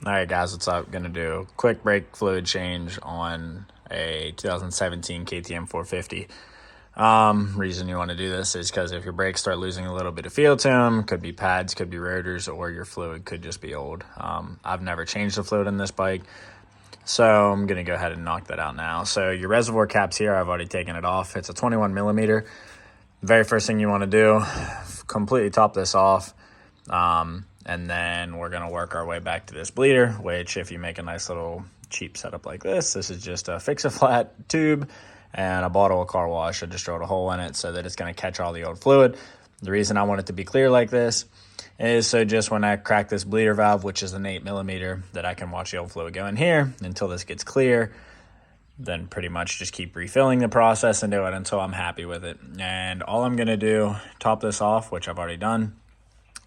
All right, guys, what's up? Gonna do a quick brake fluid change on a 2017 KTM 450. Reason you want to do this is because if your brakes start losing a little bit of feel to them, could be pads, could be rotors, or your fluid could just be old. I've never changed the fluid in this bike, so I'm gonna go ahead and knock that out now. So your reservoir cap's here. I've already taken it off. It's a 21 millimeter. Very first thing you want to do, completely top this off. And then we're going to work our way back to this bleeder, which if you make a nice little cheap setup like this is just a fix-a-flat tube and a bottle of car wash. I just drilled a hole in it so that it's going to catch all the old fluid. The reason I want it to be clear like this is so just when I crack this bleeder valve, which is an 8 millimeter, that I can watch the old fluid go in here until this gets clear. Then pretty much just keep refilling the process and do it until I'm happy with it. And all I'm going to do, top this off, which I've already done.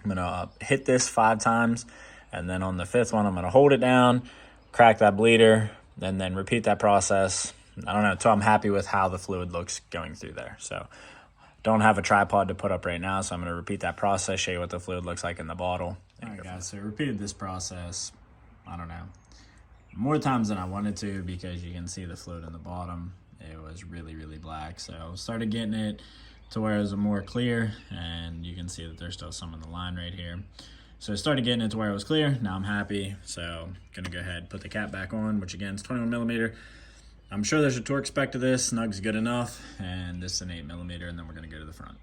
I'm gonna hit this 5 times, and then on the 5th one, I'm gonna hold it down, crack that bleeder, and then repeat that process. I don't know, until I'm happy with how the fluid looks going through there. So don't have a tripod to put up right now, so I'm gonna repeat that process, show you what the fluid looks like in the bottle. All right, guys, so I repeated this process, I don't know, more times than I wanted to, because you can see the fluid in the bottom. It was really, really black. So I started getting it to where it was more clear, and you can see that there's still some in the line right here. So I started getting it to where it was clear. Now I'm happy. So gonna go ahead, put the cap back on, which again is 21 millimeter. I'm sure there's a torque spec to this. Snug's good enough, and this is an 8 millimeter, and then we're gonna go to the front.